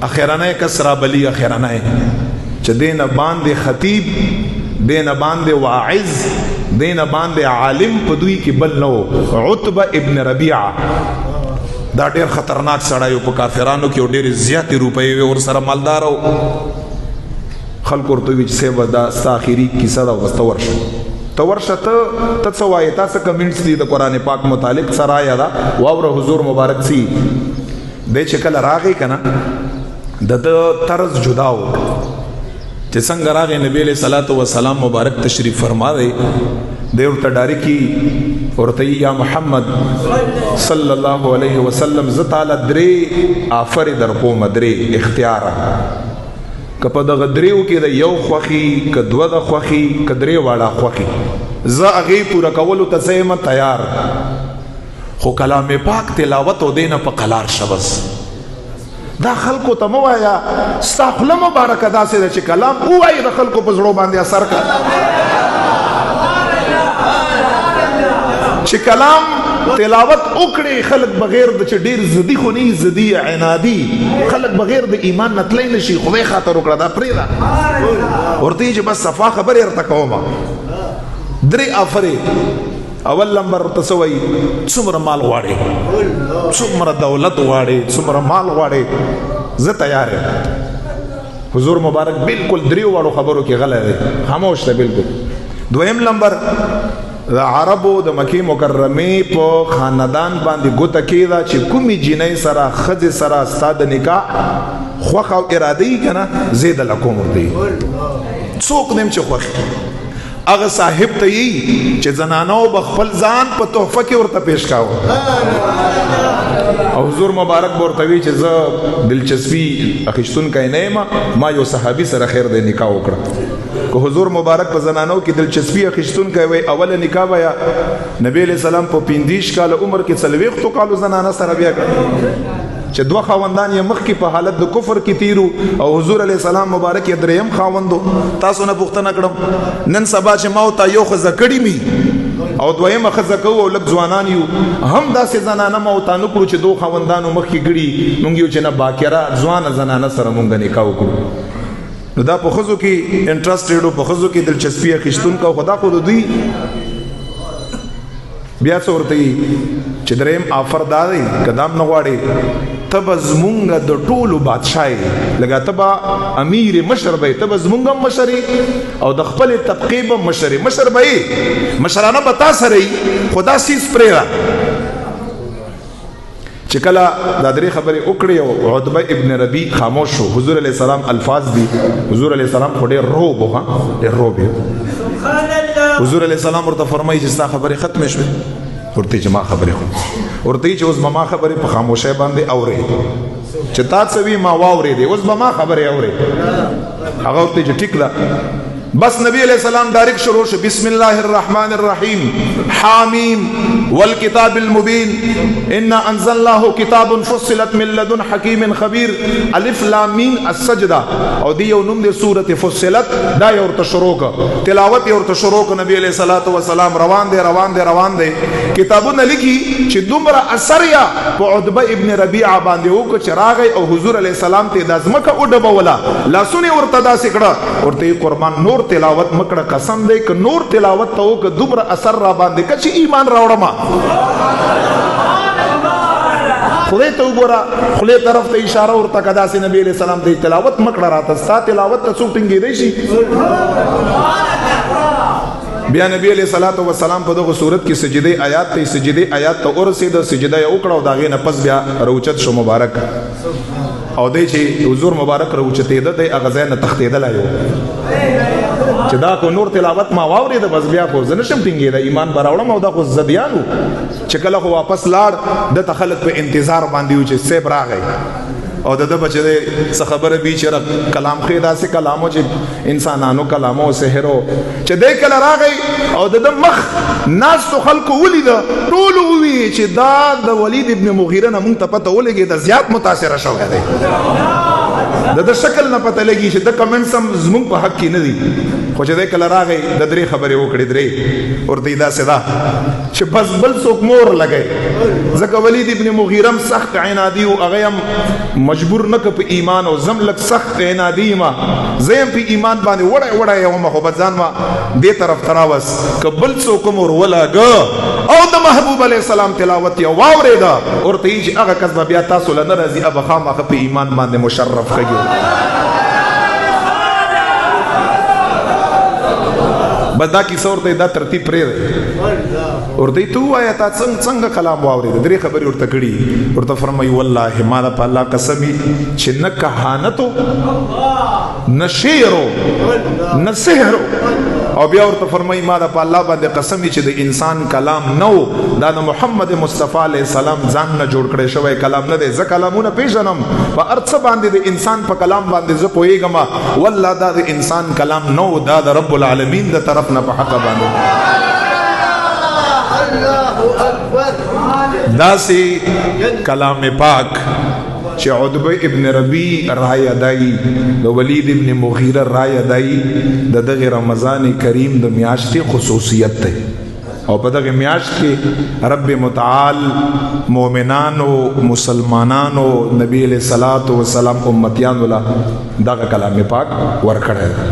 اخیرانه کس را بلی اخیرانه چې دینه باندې خطیب دینه باندې واعظ دینه باندې عالم په دوی کې بل نو عتبه ابن ربیعه دا ډیر خطرناک سړی په کافرانو کې ډیر زیاتې روپۍ ور سره مالدار او خلک ورته وی چې سبا دا اخیری کیسه دا واستورشه ته څه وایې تاسو کمنټس دي د قران پاک متعلق سره یا دا واوره حضور مبارک سی د چې کله راغی کنه د طرز جدا و چې څنګه راغی نبی علیہ الصلوۃ والسلام مبارک تشریف فرما دی دیو ته ډاری کی ورته یا محمد صلی الله علیه وسلم ز تعالی درې آفر در کو مدري اختیار کپه د غدریو کې د یو خوخي کدوه د خوخي کدرې واړه خوخي ز اغه پورا کولو ته سم تیار خو کلام پاک تلاوت او دینه په قلار شبس دا خلکو ته موایا استغفر مبارک ادا سي چې کلام وای د خلکو په زړه باندې اثر کا چې کلام تلاوت وکړي خلک بغیر د ډیر زدي خونی زدي عنادي خلک بغیر د ایمان نتلای نشي خو به خاطر وکړه دا پریدا ورته چې بس صفا خبره ارته کومه درې افری اول نمبر تسوي څومره مال غواړي څومره دولت غواړي څومره مال غواړي زه تیار یم حضور مبارک بالکل دریو واړو خبرو کې غلط دی خاموش دی بالکل دویم نمبر د عربو د مکی مکرمه په خاندان باندې ګوته کېدا چې کومي جنۍ سره خځه سره ستاد نکاح خوخه او اراده یې کنه زید لکوم ورته څوک نیم چې خوخه هغه صاحب ته یي چې زنانو بخپل ځان په تحفه کې ورته پیش کاوه او حضور مبارک ورته وی چې زه دلچسپي اخیستون کای نه ما یو صحابي سره خیر د نکاح وکړه کو حضور مبارک په زنانو کې دلچسپي اخیستون کوي اول نکاح بیا نبی علیہ السلام په 15 کال عمر کې 40 کالو زنانه سره بیا کړ چې دوه خاوندان یې مخ کې په حالت د کفر کې تیرو او حضور علیہ السلام مبارک یې دریم خاوندو تاسو نه پوښتنه کړم نن سبا چې ما او تا یو خزه کړی می او دویمه خزه کو او لک ځوانان یو هم داسې زنانه ما او تا نو کړو چې دوه خاوندانو مخ کې ګړي مونږ یو چې نه باکره ځوان زنانه سره مونږ نکاح وکړو نو دا په خزو کې انټرستډ او په خزو کې دلچسپي اخیستون کا خدا خو دوی بیا څورته چې دریم آفر دادی قدم نه غواړي تب زمونږ د ټولو بادشاہي لګا تبا امیر مشر به تب زمونږ مشري او د خپل طبقه به مشري مشر به مشرانه بتا سره خدا سیس پرېرا چې کله دا درې خبرې وکړې او عتبه ابن ربی خاموش شو حضور علیہ السلام الفاظ دي حضور علیہ السلام خو ډېر روب ها ډېر روب حضور علیہ السلام ورته فرمایي چې ستا خبرې ختم شوه ورته چې ما خبرې خو ورته چې اوس ما خبرې په خاموشه باندې اورې چې تاسو وی ما واورې دي اوس ما خبرې اورې هغه ورته چې ټیک ده بس نبی علیہ السلام ڈائریکٹ شروع شو بسم اللہ الرحمن الرحیم حامیم والکتاب المبین انا انزلناه کتاب فصلت من لدن حکیم خبیر الف لام میم السجدہ او دی یو نوم دی سورۃ فصلت دا یو ورته شروع ک تلاوت یو ورته شروع ک نبی علیہ الصلوۃ والسلام روان دی کتابونه لیکي چې دومره اثر یا په عتبہ ابن ربیعہ باندې وک چراغ او حضور علیہ السلام ته د ازمکه او ډبولا لاسونه ورته دا سکړه ورته قربان نور تلاوت مکړه قسم دې ک نور تلاوت ته وک دومره اثر را باندې ک چې ایمان راوړم خدای ته وګوره خدای طرف ته اشاره ورته کدا سي نبی علیہ السلام دې تلاوت مکړه راته ستا تلاوت ته څوک ټینګې دی شي بیا نبی علیہ الصلوۃ والسلام په دغه صورت کې سجده آیات ته ورسید سجده یې وکړه او داغه نه پس بیا روچت شو مبارک او دې چې حضور مبارک روچتې ده د اغزه نه تختیدل آیو چې دا کو نور تلاوت ما واورې د بس بیا خو زنشم ټینګې ده ایمان براوړم او دا خو زديانو چې کله خو واپس لاړ د تخلق په انتظار باندې و چې سیب راغی او د بچی څه خبره بي چې کلام خیدا سے کلامو چې انسانانو کلامو سحرو چې دې کله راغی او د مخ ناس تو خلق ولید ټول وی چې دا د ولید ابن مغیره نه مونږ ته پته ولګي د زیات متاثر شوی دی د شکل نه پته لګي چې د کمنټس هم زموږ په حق کې نه دي خو چې د کله راغی د درې خبرې وکړې درې ورته دا سدا چې بس بل څوک مور لګي ځکه ولید ابن مغیره سخت عنادي او هغه هم مجبور نه ک په ایمان او زم لک سخت عنادي ما زم په ایمان باندې وړه یو محبت ځان ما دې طرف تراوس کبل څوک مور ولګ او د محبوب علی السلام تلاوت یو واورېدا ورته چې هغه کس بیا تاسو لنه راځي اب خامخ په ایمان باندې مشرف کړي بدا کی صورت دا ترتیب پرې ده ورته تو آیا تا څنګه کلام واورید درې خبرې ورته کړي ورته فرمایي والله ما د الله قسمی چې نه کهانتو نه شعرو نه سحر او بیا ورته فرمایي ما د الله باندې قسمی چې د انسان کلام نو دا د محمد مصطفی علیه السلام ځان نه جوړ کړی شوی کلام نه دی ځکه کلامونه پیژنم په ارڅ باندې د انسان په کلام باندې زه پوهېږم والله دا د انسان کلام نو دا د رب العالمین د طرف نه په حق باندې داسې کلام پاک چې عتبه ابن ربیع رای ادائی د ولید ابن مغیره رای ادائی د دغه رمضان کریم د میاشتې خصوصیت ده او په دغه میاشت کې رب متعال مؤمنانو مسلمانانو نبی علیہ الصلوۃ والسلام امتیان ولا دغه کلام پاک ورکړی